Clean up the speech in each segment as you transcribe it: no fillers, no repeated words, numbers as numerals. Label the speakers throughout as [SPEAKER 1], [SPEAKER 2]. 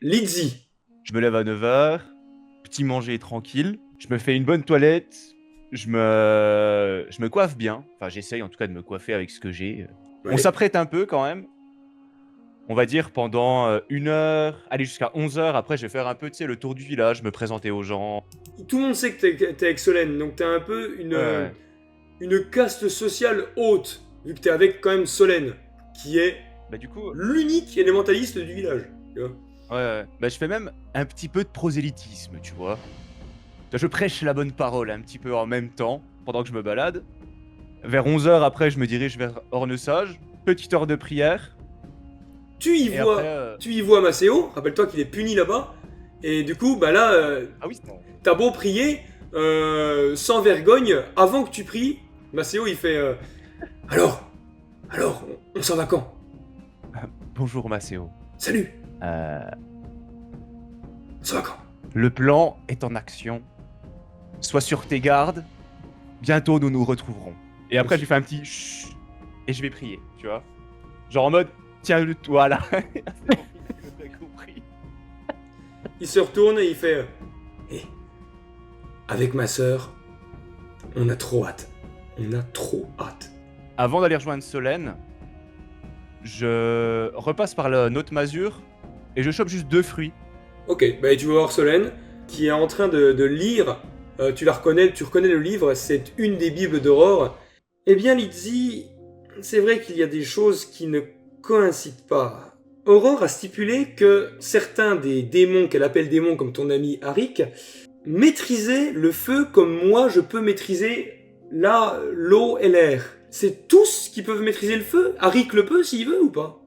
[SPEAKER 1] Lizzie.
[SPEAKER 2] Je me lève à 9h, petit manger tranquille, je me fais une bonne toilette, je me coiffe bien, enfin j'essaye en tout cas de me coiffer avec ce que j'ai. On
[SPEAKER 1] Ouais.
[SPEAKER 2] s'apprête un peu quand même, on va dire pendant 1 heure, aller jusqu'à 11h, après je vais faire un peu, tu sais, le tour du village, me présenter aux gens.
[SPEAKER 1] Tout le monde sait que t'es avec Solène, donc t'as un peu
[SPEAKER 2] Ouais, ouais.
[SPEAKER 1] une caste sociale haute, vu que t'es avec quand même Solène, qui est
[SPEAKER 2] Bah du coup,
[SPEAKER 1] l'unique élémentaliste du village. Tu vois.
[SPEAKER 2] ouais, ouais. Bah je fais même un petit peu de prosélytisme, tu vois. Je prêche la bonne parole un petit peu en même temps, pendant que je me balade. Vers 11h après, je me dirige vers Ornesage, petite heure de prière, et après...
[SPEAKER 1] Tu y vois Maceo, rappelle-toi qu'il est puni là-bas, et du coup, bah là,
[SPEAKER 2] Ah oui, c'est
[SPEAKER 1] t'as beau prier, sans vergogne, avant que tu pries, Maceo il fait alors, on s'en va quand?
[SPEAKER 2] Bonjour Maceo.
[SPEAKER 1] Salut,
[SPEAKER 2] Euh,
[SPEAKER 1] on s'en va quand?
[SPEAKER 2] le plan est en action. Sois sur tes gardes. Bientôt nous nous retrouverons. Et après, je lui fais un petit chut et je vais prier, tu vois. Genre en mode, tiens-le toi là. T'as compris.
[SPEAKER 1] Il se retourne et il fait hé, avec ma sœur, on a trop hâte. On a trop hâte.
[SPEAKER 2] Avant d'aller rejoindre Solène, je repasse par la Note Masure et je chope juste 2 fruits.
[SPEAKER 1] Ok, bah tu vas voir Solène, qui est en train de lire, tu la reconnais, tu reconnais le livre, c'est une des Bibles d'Aurore. Eh bien Lizzie, c'est vrai qu'il y a des choses qui ne coïncident pas. Aurore a stipulé que certains des démons qu'elle appelle démons comme ton ami Arik maîtrisaient le feu comme moi je peux maîtriser l'eau et l'air. C'est tous qui peuvent maîtriser le feu. Arik le peut s'il veut ou pas?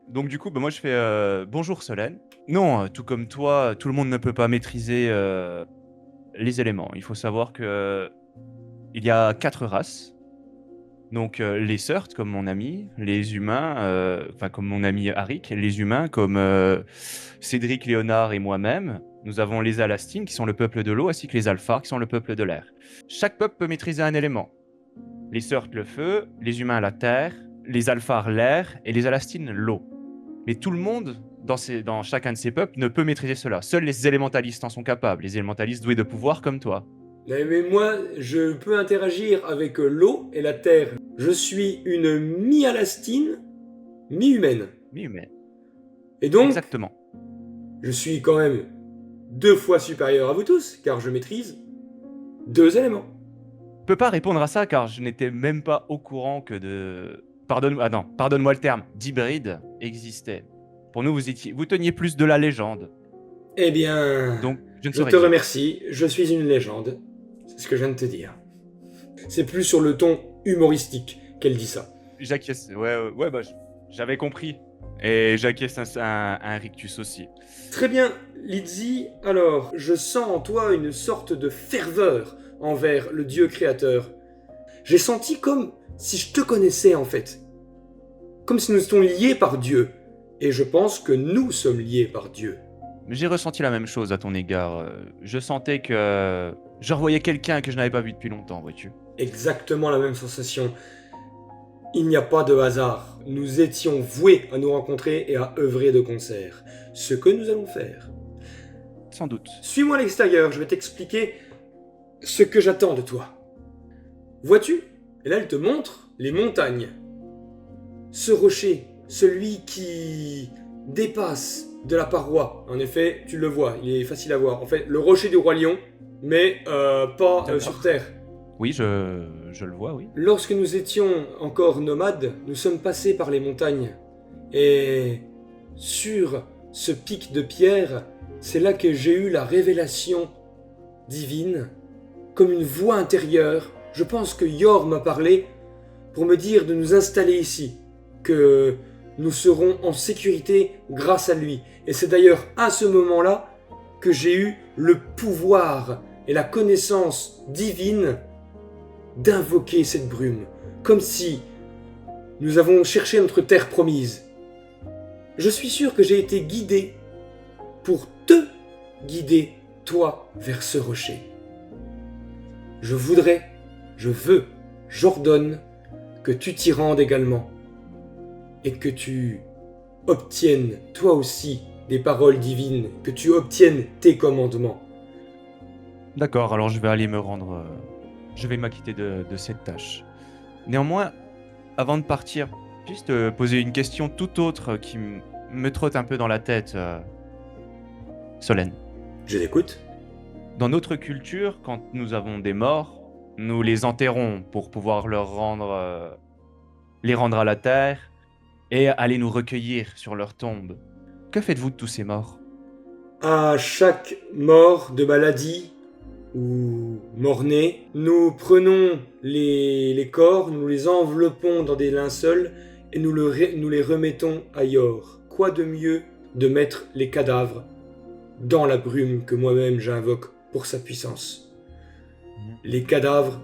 [SPEAKER 2] Donc du coup, bah, moi je fais bonjour Solène. Non, tout comme toi, tout le monde ne peut pas maîtriser les éléments. Il faut savoir que il y a 4 races. Donc les Surts comme mon ami, les humains, enfin comme mon ami Arik, les humains comme Cédric, Léonard et moi-même. Nous avons les Alastines qui sont le peuple de l'eau, ainsi que les Alphars qui sont le peuple de l'air. Chaque peuple peut maîtriser un élément. Les Surts le feu, les humains la terre, les Alphars l'air et les Alastines l'eau. Mais tout le monde, dans chacun de ces peuples, ne peut maîtriser cela. Seuls les élémentalistes en sont capables, les élémentalistes doués de pouvoir comme toi.
[SPEAKER 1] Mais moi, je peux interagir avec l'eau et la terre. Je suis une mi-alastine, mi-humaine.
[SPEAKER 2] Mais
[SPEAKER 1] Et donc,
[SPEAKER 2] exactement.
[SPEAKER 1] je suis quand même 2 fois supérieur à vous tous, car je maîtrise 2 éléments.
[SPEAKER 2] Je peux pas répondre à ça car je n'étais même pas au courant que de... pardonne-moi le terme, d'hybride existait. Pour nous, vous teniez plus de la légende.
[SPEAKER 1] Eh bien,
[SPEAKER 2] Donc, je ne
[SPEAKER 1] je
[SPEAKER 2] saurais
[SPEAKER 1] te
[SPEAKER 2] dire.
[SPEAKER 1] remercie, je suis une légende. C'est ce que je viens de te dire. C'est plus sur le ton humoristique qu'elle dit ça.
[SPEAKER 2] J'acquiesce. Ouais, ouais, bah, j'avais compris. Et j'acquiesce un rictus aussi.
[SPEAKER 1] Très bien, Lizzie, alors, je sens en toi une sorte de ferveur envers le Dieu créateur. J'ai senti comme si je te connaissais en fait. Comme si nous étions liés par Dieu. Et je pense que nous sommes liés par Dieu.
[SPEAKER 2] J'ai ressenti la même chose à ton égard. Je sentais que je revoyais quelqu'un que je n'avais pas vu depuis longtemps, vois-tu.
[SPEAKER 1] Exactement la même sensation. Il n'y a pas de hasard. Nous étions voués à nous rencontrer et à œuvrer de concert. Ce que nous allons faire.
[SPEAKER 2] Sans doute.
[SPEAKER 1] Suis-moi à l'extérieur, je vais t'expliquer ce que j'attends de toi. Vois-tu? Et là, elle te montre les montagnes. Ce rocher, celui qui dépasse de la paroi. En effet, tu le vois, il est facile à voir. En fait, le rocher du roi lion, mais pas sur Terre.
[SPEAKER 2] Oui, je le vois, oui.
[SPEAKER 1] Lorsque nous étions encore nomades, nous sommes passés par les montagnes. Et sur ce pic de pierre, c'est là que j'ai eu la révélation divine, comme une voix intérieure. Je pense que Yor m'a parlé pour me dire de nous installer ici, que nous serons en sécurité grâce à lui. Et c'est d'ailleurs à ce moment-là que j'ai eu le pouvoir et la connaissance divine d'invoquer cette brume, comme si nous avons cherché notre terre promise. Je suis sûr que j'ai été guidé pour te guider, toi, vers ce rocher. Je veux, j'ordonne que tu t'y rendes également et que tu obtiennes, toi aussi, des paroles divines, que tu obtiennes tes commandements.
[SPEAKER 2] D'accord, alors je vais aller me rendre. Je vais m'acquitter de cette tâche. Néanmoins, avant de partir, juste poser une question tout autre qui me trotte un peu dans la tête, Solène.
[SPEAKER 1] Je t'écoute.
[SPEAKER 2] Dans notre culture, quand nous avons des morts, nous les enterrons pour pouvoir les rendre à la terre et aller nous recueillir sur leur tombe. Que faites-vous de tous ces morts?
[SPEAKER 1] À chaque mort de maladie ou mort-né, nous prenons les corps, nous les enveloppons dans des linceuls et nous les remettons ailleurs. Quoi de mieux de mettre les cadavres dans la brume que moi-même j'invoque pour sa puissance. Les cadavres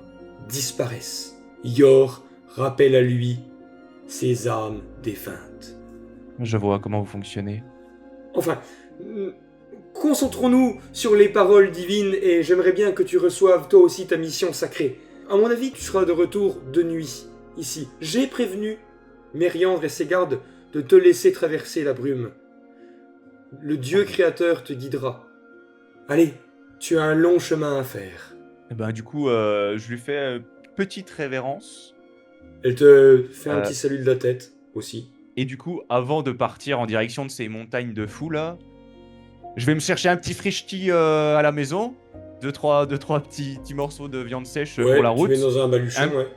[SPEAKER 1] disparaissent. Yor rappelle à lui ses âmes défuntes.
[SPEAKER 2] Je vois comment vous fonctionnez.
[SPEAKER 1] Enfin, concentrons-nous sur les paroles divines et j'aimerais bien que tu reçoives toi aussi ta mission sacrée. À mon avis, tu seras de retour de nuit, ici. J'ai prévenu Mériandre et ses gardes de te laisser traverser la brume. Le Dieu créateur te guidera. Allez, tu as un long chemin à faire.
[SPEAKER 2] Et ben, du coup, je lui fais une petite révérence.
[SPEAKER 1] Elle te fait un petit salut de la tête aussi.
[SPEAKER 2] Et du coup, avant de partir en direction de ces montagnes de fou là, je vais me chercher un petit frichti à la maison. Deux, trois petits morceaux de viande sèche pour la route.
[SPEAKER 1] Tu mets dans un baluchon, ouais.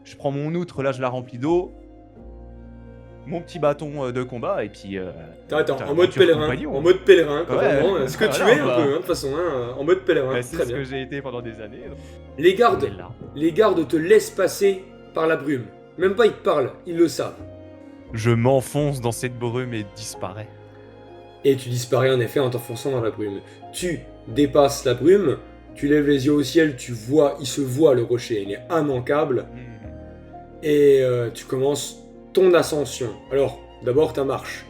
[SPEAKER 2] Je prends mon outre, là je la remplis d'eau. Mon petit bâton de combat et puis...
[SPEAKER 1] Attends, en mode pèlerin, complètement.
[SPEAKER 2] Ouais,
[SPEAKER 1] ce que tu es un peu, de toute façon, en mode pèlerin.
[SPEAKER 2] C'est
[SPEAKER 1] très
[SPEAKER 2] ce
[SPEAKER 1] bien.
[SPEAKER 2] que j'ai été pendant des années.
[SPEAKER 1] Les gardes te laissent passer par la brume. Même pas ils te parlent, ils le savent.
[SPEAKER 2] Je m'enfonce dans cette brume et disparais.
[SPEAKER 1] Et tu disparais en effet en t'enfonçant dans la brume. Tu dépasses la brume, tu lèves les yeux au ciel, tu vois, il se voit le rocher, il est immanquable. Et tu commences ton ascension. Alors, d'abord ta marche.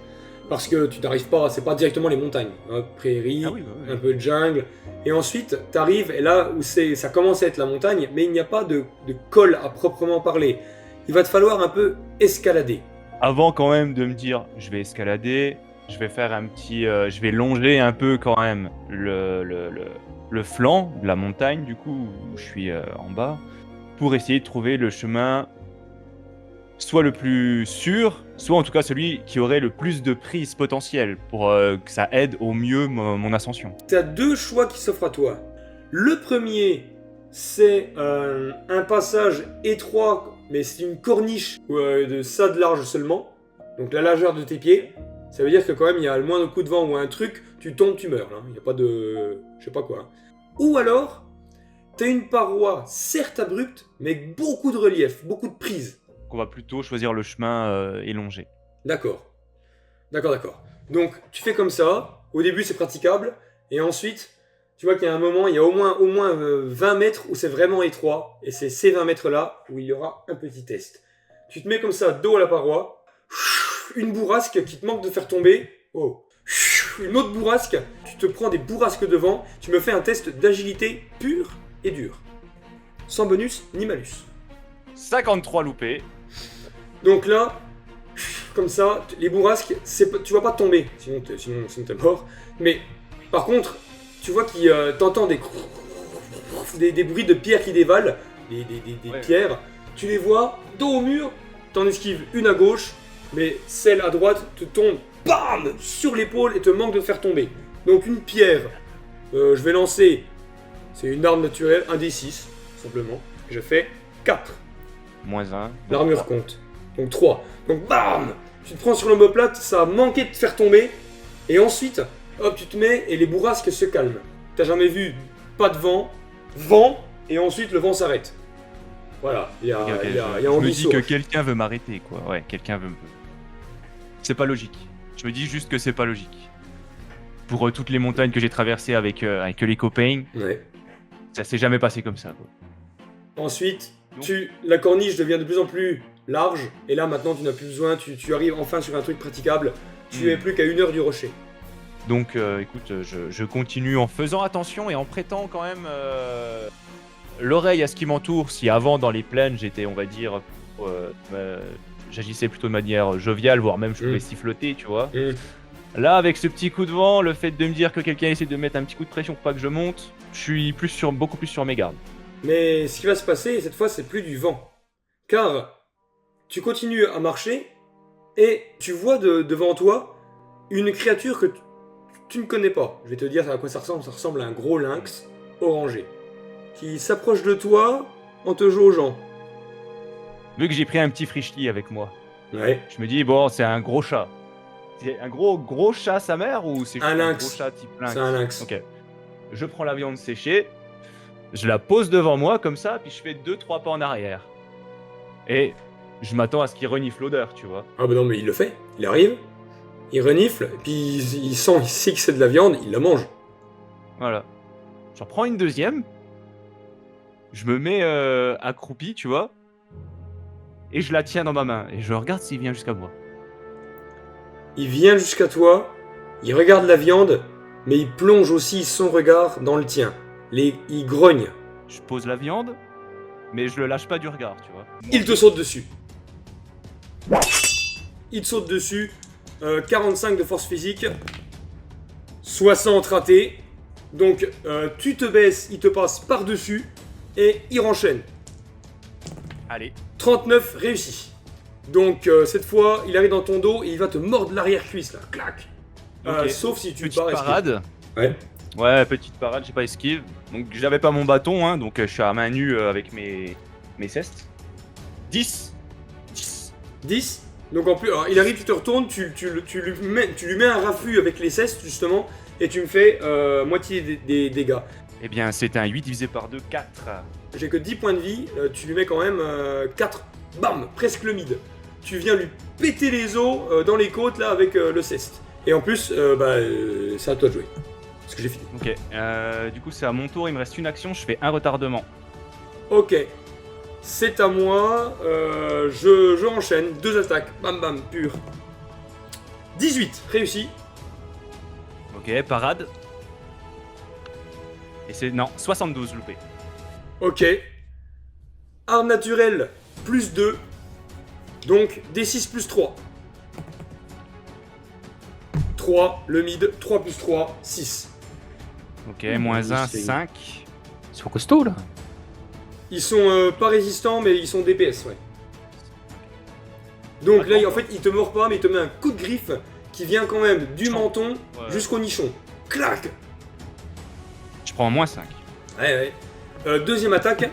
[SPEAKER 1] Parce que tu n'arrives pas, c'est pas directement les montagnes. Prairie, un peu de jungle. Et ensuite, tu arrives, et là où ça commence à être la montagne, mais il n'y a pas de col à proprement parler. Il va te falloir un peu escalader.
[SPEAKER 2] Avant quand même de me dire, je vais escalader, je vais faire un petit... je vais longer un peu quand même le flanc de la montagne, du coup, où je suis en bas, pour essayer de trouver le chemin soit le plus sûr, soit en tout cas celui qui aurait le plus de prise potentielle pour que ça aide au mieux mon ascension.
[SPEAKER 1] Tu as deux choix qui s'offrent à toi. Le premier, c'est un passage étroit, mais c'est une corniche de ça de large seulement. Donc la largeur de tes pieds. Ça veut dire que quand même, il y a le moindre coup de vent ou un truc, tu tombes, tu meurs. Il n'y a pas de... je sais pas quoi. Ou alors, tu as une paroi certes abrupte, mais avec beaucoup de relief, beaucoup de prise.
[SPEAKER 2] On va plutôt choisir le chemin élongé.
[SPEAKER 1] D'accord. Donc, tu fais comme ça. Au début, c'est praticable. Et ensuite, tu vois qu'il y a un moment, il y a au moins 20 mètres où c'est vraiment étroit. Et c'est ces 20 mètres-là où il y aura un petit test. Tu te mets comme ça, dos à la paroi. Une bourrasque qui te manque de faire tomber. Oh. Une autre bourrasque. Tu te prends des bourrasques devant. Tu me fais un test d'agilité pure et dure. Sans bonus ni malus.
[SPEAKER 2] 53 loupés.
[SPEAKER 1] Donc là, comme ça, les bourrasques, tu vas pas tomber, sinon t'es mort. Mais par contre, tu vois qu'il t'entends des bruits de pierres qui dévalent, des pierres. Tu les vois dos au mur, t'en esquives une à gauche, mais celle à droite te tombe, bam, sur l'épaule et te manque de faire tomber. Donc une pierre, je vais lancer, c'est une arme naturelle, un D6, simplement. Je fais 4.
[SPEAKER 2] Moins 1.
[SPEAKER 1] L'armure compte. Donc 3. Donc bam, tu te prends sur l'omoplate, ça a manqué de te faire tomber. Et ensuite, hop, tu te mets et les bourrasques se calment. T'as jamais vu pas de vent, et ensuite le vent s'arrête. Voilà, il y a
[SPEAKER 2] je me dis que quelqu'un veut m'arrêter, quoi. Ouais, quelqu'un veut me... C'est pas logique. Je me dis juste que c'est pas logique. Pour toutes les montagnes que j'ai traversées avec les copains, ça s'est jamais passé comme ça, quoi.
[SPEAKER 1] Ensuite, la corniche devient de plus en plus large, et là maintenant tu n'as plus besoin, tu arrives enfin sur un truc praticable, tu es plus qu'à 1 heure du rocher.
[SPEAKER 2] Donc écoute, je continue en faisant attention et en prêtant quand même l'oreille à ce qui m'entoure. Si avant dans les plaines j'étais, on va dire, j'agissais plutôt de manière joviale, voire même je pouvais siffloter, tu vois. Là, avec ce petit coup de vent, le fait de me dire que quelqu'un essaie de mettre un petit coup de pression pour pas que je monte, je suis beaucoup plus sur mes gardes.
[SPEAKER 1] Mais ce qui va se passer, cette fois, c'est plus du vent. Car tu continues à marcher et tu vois devant toi une créature que tu ne connais pas. Je vais te dire à quoi ça ressemble. Ça ressemble à un gros lynx orangé qui s'approche de toi en te jaugeant.
[SPEAKER 2] Vu que j'ai pris un petit frichti avec moi,
[SPEAKER 1] Ouais.
[SPEAKER 2] je me dis, bon, c'est un gros chat. C'est un gros chat sa mère ou c'est
[SPEAKER 1] Un
[SPEAKER 2] juste
[SPEAKER 1] lynx.
[SPEAKER 2] gros chat type lynx?
[SPEAKER 1] C'est un lynx.
[SPEAKER 2] Ok. Je prends la viande séchée, je la pose devant moi comme ça, puis je fais 2-3 pas en arrière. Et je m'attends à ce qu'il renifle l'odeur, tu vois.
[SPEAKER 1] Ah bah non, mais il le fait. Il arrive, il renifle, et puis il sent, il sait que c'est de la viande, il la mange.
[SPEAKER 2] Voilà. J'en prends une deuxième, je me mets accroupi, tu vois, et je la tiens dans ma main, et je regarde s'il vient jusqu'à moi.
[SPEAKER 1] Il vient jusqu'à toi, il regarde la viande, mais il plonge aussi son regard dans le tien. Il grogne.
[SPEAKER 2] Je pose la viande, mais je le lâche pas du regard, tu vois.
[SPEAKER 1] Il te saute dessus. Il te saute dessus. 45 de force physique. 60 raté. Donc tu te baisses, il te passe par-dessus. Et il enchaîne.
[SPEAKER 2] Allez.
[SPEAKER 1] 39 réussi. Donc cette fois, il arrive dans ton dos et il va te mordre l'arrière-cuisse là. Clac.
[SPEAKER 2] Ok.
[SPEAKER 1] Sauf si tu
[SPEAKER 2] Petite
[SPEAKER 1] pars
[SPEAKER 2] parade.
[SPEAKER 1] Ouais.
[SPEAKER 2] Ouais, petite parade, j'ai pas esquive. Donc j'avais pas mon bâton, hein, donc je suis à main nue avec mes cestes. 10.
[SPEAKER 1] 10. Donc en plus, alors, il arrive, tu te retournes, tu lui mets un raffut avec les cestes justement, et tu me fais moitié des dégâts.
[SPEAKER 2] Eh bien, c'est un 8 divisé par 2, 4.
[SPEAKER 1] J'ai que 10 points de vie, tu lui mets quand même 4. Bam, presque le mid. Tu viens lui péter les os dans les côtes là avec le ceste. Et en plus, c'est à toi de jouer. Parce que j'ai fini.
[SPEAKER 2] Ok, du coup c'est à mon tour, il me reste une action, je fais un retardement.
[SPEAKER 1] Ok. C'est à moi, je enchaîne, 2 attaques, bam bam, pur. 18, réussi.
[SPEAKER 2] Ok, parade. Et c'est... non, 72 loupé.
[SPEAKER 1] Ok. Arme naturelle, plus 2. Donc, D6 plus 3. 3, le mid, 3 plus 3, 6.
[SPEAKER 2] Ok, moins 1,
[SPEAKER 1] c'est-
[SPEAKER 2] 5.
[SPEAKER 3] Ils sont costauds là.
[SPEAKER 1] Ils sont pas résistants, mais ils sont DPS, ouais. Donc là, en fait, il te mord pas, mais il te met un coup de griffe qui vient quand même du menton
[SPEAKER 2] Ouais.
[SPEAKER 1] jusqu'au nichon. Clac.
[SPEAKER 2] Je prends moins 5.
[SPEAKER 1] Ouais. Deuxième attaque.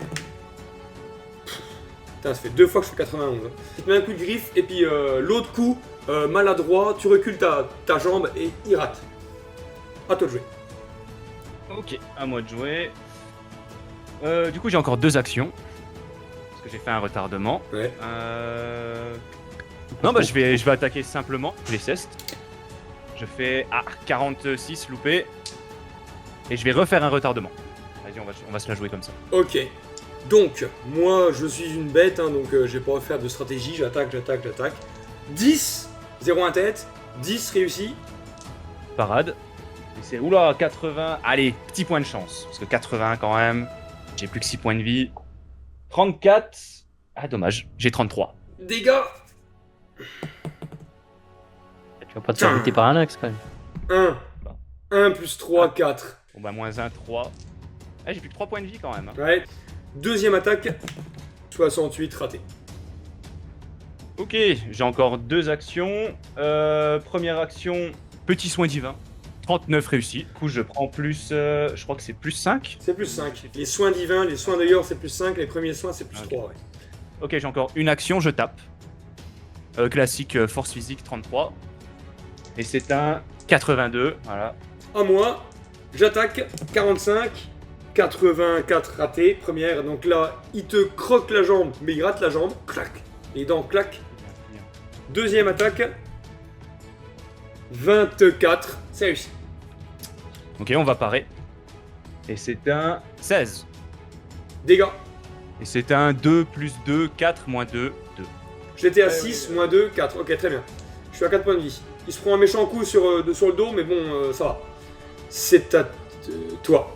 [SPEAKER 1] Putain, ça fait 2 fois que je fais 91. Hein. Il te met un coup de griffe, et puis l'autre coup, maladroit, tu recules ta jambe et il rate. À toi de jouer.
[SPEAKER 2] Ok, à moi de jouer. Du coup j'ai encore 2 actions. Parce que j'ai fait un retardement.
[SPEAKER 1] Ouais.
[SPEAKER 2] Non bah je vais attaquer simplement les cestes. Je fais 46 loupé. Et je vais refaire un retardement. Vas-y, on va se la jouer comme ça.
[SPEAKER 1] Ok. Donc, moi, je suis une bête, hein, donc je vais pas faire de stratégie. J'attaque. 10, 0 en tête. 10 réussi.
[SPEAKER 2] Parade. Et c'est oula 80. Allez, petit point de chance. Parce que 80 quand même. J'ai plus que 6 points de vie. 34. Ah dommage, j'ai 33.
[SPEAKER 1] Dégâts.
[SPEAKER 3] Tu vas pas te faire buter par un lynx quand même.
[SPEAKER 1] 1 plus 3, 4.
[SPEAKER 2] Bon bah moins 1, 3. Ah j'ai plus que 3 points de vie quand même. Hein.
[SPEAKER 1] Ouais. Deuxième attaque. 68, raté.
[SPEAKER 2] Ok, j'ai encore 2 actions. Première action, petit soin divin. 39 réussi. Du coup je prends plus... je crois que c'est plus 5.
[SPEAKER 1] C'est plus 5. Les soins divins, les soins d'ailleurs, c'est plus 5. Les premiers soins, c'est plus
[SPEAKER 2] Ok.
[SPEAKER 1] 3. Ouais.
[SPEAKER 2] Ok, j'ai encore une action, je tape. Classique, force physique, 33. Et c'est un 82, voilà.
[SPEAKER 1] À moi, j'attaque. 45. 84 raté. Première. Donc là, il te croque la jambe, mais il rate la jambe. Clac. Les dents clac. Deuxième attaque. 24. C'est réussi.
[SPEAKER 2] Ok, on va parer. Et c'est un 16.
[SPEAKER 1] Dégâts.
[SPEAKER 2] Et c'est un 2 plus 2, 4 moins 2, 2.
[SPEAKER 1] J'étais à
[SPEAKER 2] Ouais,
[SPEAKER 1] 6, moins 2, 4. Ok, très bien. Je suis à 4 points de vie. Il se prend un méchant coup sur le dos, mais bon, ça va. C'est à toi.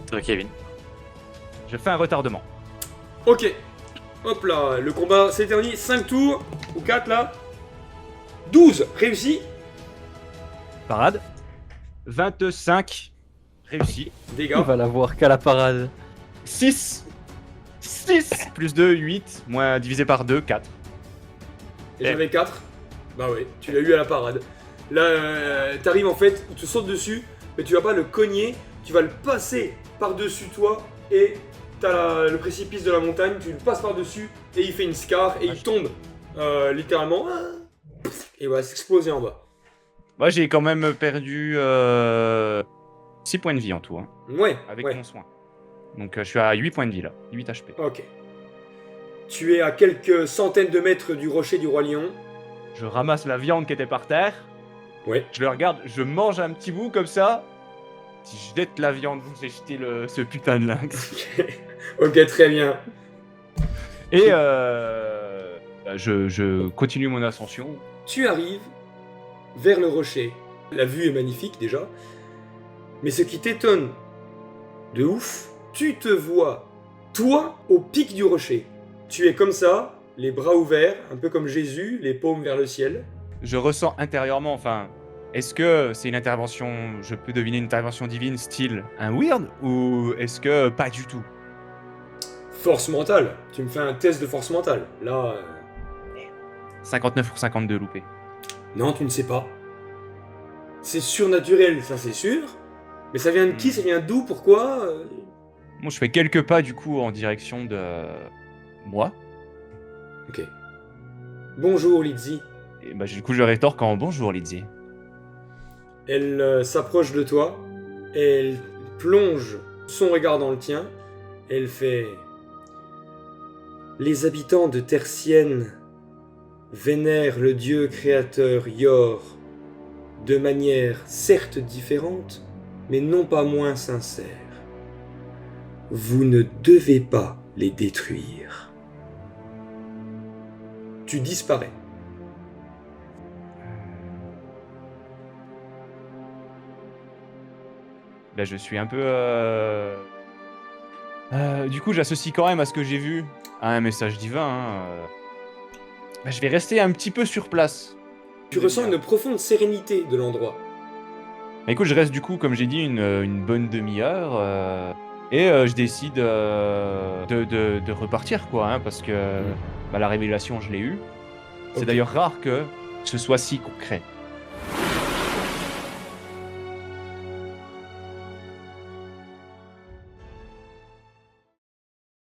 [SPEAKER 3] Toi, Kevin.
[SPEAKER 2] Je fais un retardement.
[SPEAKER 1] Ok. Hop là, le combat s'éternise. 5 tours, ou 4 là. 12, réussi.
[SPEAKER 2] Parade. 25 réussi.
[SPEAKER 1] Dégâts.
[SPEAKER 3] Il va l'avoir qu'à la parade.
[SPEAKER 2] 6 plus 2, 8, moins divisé par 2, 4.
[SPEAKER 1] Et j'avais 4. Bah ouais, tu l'as eu à la parade. Là, t'arrives en fait, il te saute dessus, mais tu vas pas le cogner, tu vas le passer par-dessus toi et t'as le précipice de la montagne, tu le passes par-dessus et il fait une scar et il tombe littéralement. Et il va s'exploser en bas.
[SPEAKER 2] Moi, j'ai quand même perdu 6 points de vie en tout, hein,
[SPEAKER 1] Ouais,
[SPEAKER 2] avec
[SPEAKER 1] ouais.
[SPEAKER 2] mon soin. Donc, je suis à 8 points de vie là, 8 HP.
[SPEAKER 1] Ok. Tu es à quelques centaines de mètres du rocher du roi lion.
[SPEAKER 2] Je ramasse la viande qui était par terre.
[SPEAKER 1] Ouais.
[SPEAKER 2] Je le regarde, je mange un petit bout comme ça. Si je jette la viande, j'ai jeté ce putain de lynx.
[SPEAKER 1] Ok, très bien.
[SPEAKER 2] Et je continue mon ascension.
[SPEAKER 1] Tu arrives vers le rocher. La vue est magnifique déjà. Mais ce qui t'étonne de ouf, tu te vois, toi, au pic du rocher. Tu es comme ça, les bras ouverts, un peu comme Jésus, les paumes vers le ciel.
[SPEAKER 2] Je ressens intérieurement, enfin, est-ce que c'est une intervention, je peux deviner une intervention divine style un weird, ou est-ce que pas du tout?
[SPEAKER 1] Force mentale. Tu me fais un test de force mentale. Là,
[SPEAKER 2] 59 pour 52 loupé.
[SPEAKER 1] non, tu ne sais pas. C'est surnaturel, ça c'est sûr. Mais ça vient de qui? Ça vient d'où? Pourquoi?
[SPEAKER 2] Moi, je fais quelques pas du coup en direction de moi.
[SPEAKER 1] Ok. Bonjour, Lizzie.
[SPEAKER 2] Et bah, du coup, je rétorque en bonjour, Lydie.
[SPEAKER 1] Elle s'approche de toi. Elle plonge son regard dans le tien. Elle fait... Les habitants de Tertienne vénèrent le dieu créateur Yor de manière certes différente, mais non pas moins sincère. Vous ne devez pas les détruire. Tu disparais.
[SPEAKER 2] Là, je suis un peu. Du coup, j'associe quand même à ce que j'ai vu à un message divin. Hein. Bah, je vais rester un petit peu sur place.
[SPEAKER 1] Tu ressens une profonde sérénité de l'endroit.
[SPEAKER 2] Bah, écoute, je reste du coup, comme j'ai dit, une bonne demi-heure. Et je décide de repartir, quoi. Hein, parce que bah, la révélation, je l'ai eue. C'est
[SPEAKER 1] Ok.
[SPEAKER 2] d'ailleurs rare que ce soit si concret.